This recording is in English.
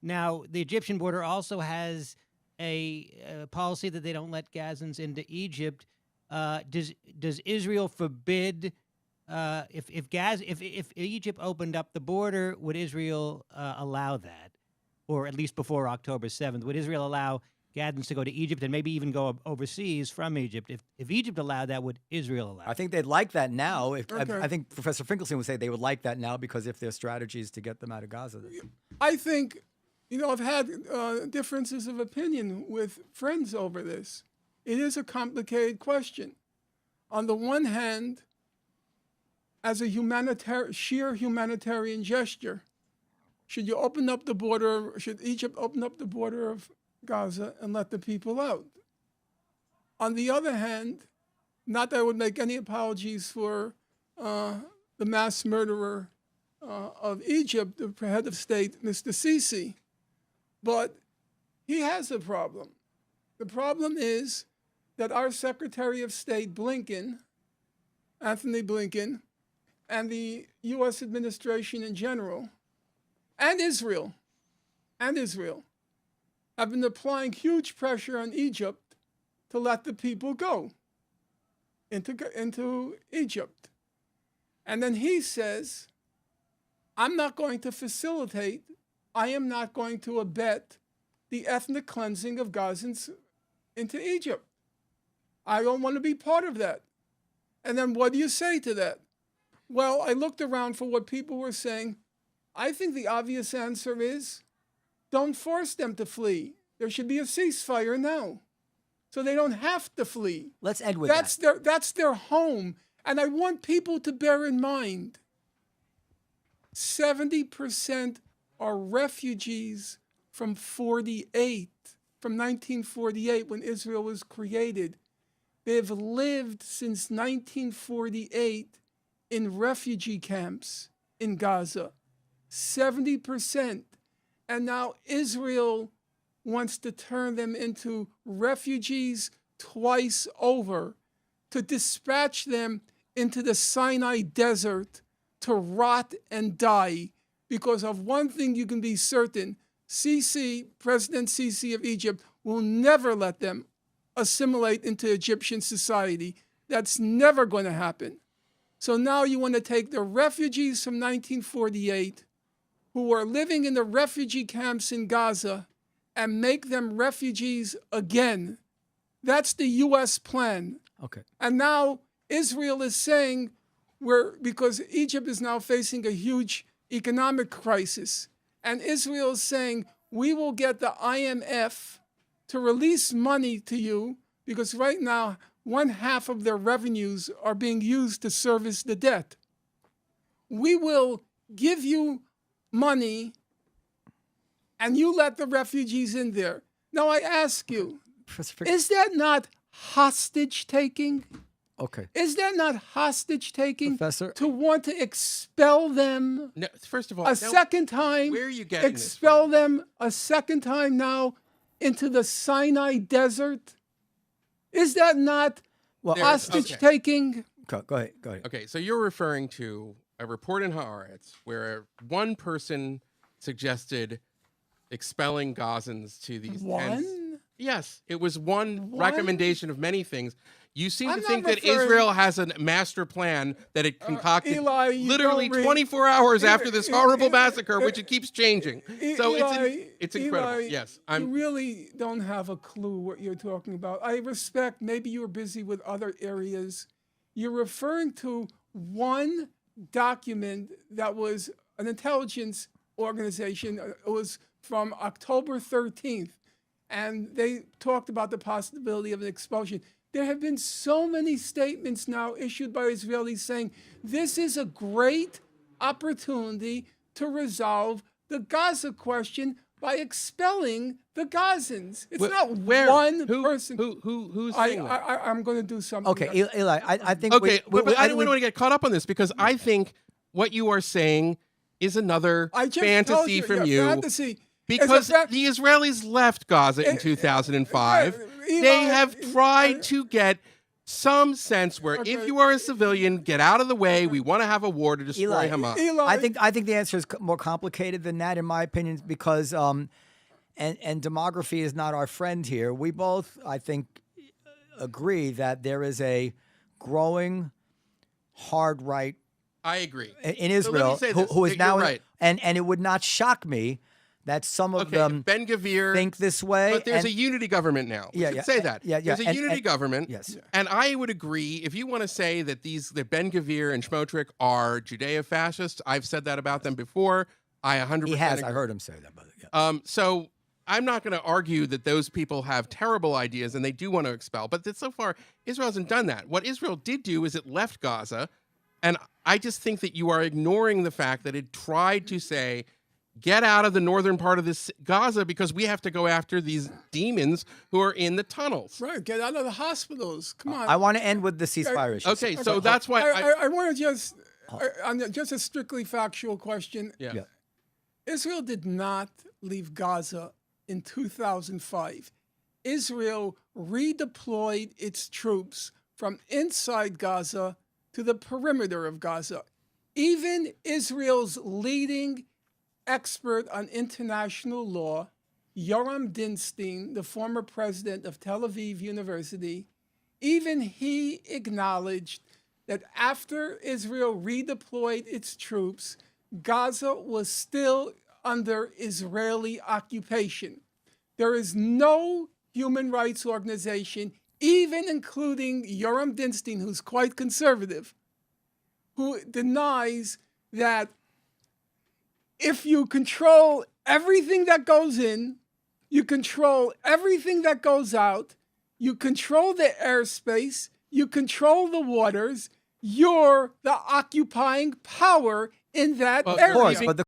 Now, the Egyptian border also has a policy that they don't let Gazans into Egypt. Does Israel forbid if Egypt opened up the border, would Israel allow that, or at least before October 7th? Would Israel allow Gazans to go to Egypt and maybe even go overseas from Egypt? If Egypt allowed that, would Israel allow? I think they'd like that now. I think Professor Finkelstein would say they would like that now because if their strategy is to get them out of Gaza. I think, I've had differences of opinion with friends over this. It is a complicated question. On the one hand, as a sheer humanitarian gesture, should Egypt open up the border of Gaza and let the people out? On the other hand, not that I would make any apologies for the mass murderer of Egypt, the head of state, Mr. Sisi, but he has a problem. The problem is that our Secretary of State, Anthony Blinken, and the U.S. administration in general, and Israel, have been applying huge pressure on Egypt to let the people go into Egypt. And then he says, I'm not going to facilitate, I am not going to abet the ethnic cleansing of Gazans into Egypt. I don't want to be part of that. And then what do you say to that? Well, I looked around for what people were saying. I think the obvious answer is, don't force them to flee. There should be a ceasefire now, so they don't have to flee. Let's end with that. That's their home. And I want people to bear in mind, 70% are refugees from 1948, when Israel was created. They've lived since 1948 in refugee camps in Gaza, 70%. And now Israel wants to turn them into refugees twice over, to dispatch them into the Sinai Desert to rot and die. Because of one thing you can be certain, President Sisi of Egypt, will never let them assimilate into Egyptian society. That's never going to happen. So now you want to take the refugees from 1948 who are living in the refugee camps in Gaza and make them refugees again. That's the U.S. plan. Okay. And now Israel is saying, because Egypt is now facing a huge economic crisis, and Israel is saying, we will get the IMF to release money to you, because right now, 1/2 of their revenues are being used to service the debt. We will give you money, and you let the refugees in there. Now I ask you, is that not hostage taking? Okay. Is that not hostage taking? Professor? To want to expel them? No, first of all, second time. Where are you getting expel them a second time now into the Sinai Desert? Is that not hostage taking? Go ahead. Okay, so you're referring to a report in Haaretz where one person suggested expelling Gazans to these tents. Yes, it was one recommendation of many things. You seem to think that Israel has a master plan that it concocted literally 24 hours after this horrible massacre, which it keeps changing. So it's incredible. Yes, you really don't have a clue what you're talking about. I respect, maybe you're busy with other areas. You're referring to one document that was an intelligence organization. It was from October 13th, and they talked about the possibility of an expulsion. There have been so many statements now issued by Israelis saying this is a great opportunity to resolve the Gaza question by expelling the Gazans. It's not one person. Who's saying that? I'm going to do something. Okay, Eli, I think. Okay, but I don't want to get caught up on this, because I think what you are saying is another fantasy from you. Fantasy. Because the Israelis left Gaza in 2005. They have tried to get some sense where if you are a civilian, get out of the way. We want to have a war to destroy Eli, Hamas. I think the answer is more complicated than that, in my opinion, because and demography is not our friend here. We both, I think, agree that there is a growing hard right. I agree. In Israel, so who is now right. and it would not shock me that some of them Ben-Gvir think this way. But there's a unity government now. We should say that. There's a unity government. Yes. And I would agree, if you want to say that that Ben-Gvir and Smotrich are Judeo-fascists, I've said that about them before. I 100% He has. agree. I heard him say that. But So I'm not going to argue that those people have terrible ideas and they do want to expel. But so far, Israel hasn't done that. What Israel did do is it left Gaza. And I just think that you are ignoring the fact that it tried to say, get out of the northern part of this Gaza because we have to go after these demons who are in the tunnels. Right, get out of the hospitals. Come on. I want to end with the ceasefire issue. Okay, so that's why I want to just, on just a strictly factual question. Yeah. Israel did not leave Gaza in 2005. Israel redeployed its troops from inside Gaza to the perimeter of Gaza. Even Israel's leading expert on international law, Yoram Dinstein, the former president of Tel Aviv University, even he acknowledged that after Israel redeployed its troops, Gaza was still under Israeli occupation. There is no human rights organization, even including Yoram Dinstein, who's quite conservative, who denies that if you control everything that goes in, you control everything that goes out, you control the airspace, you control the waters, you're the occupying power in that area. Of course, but the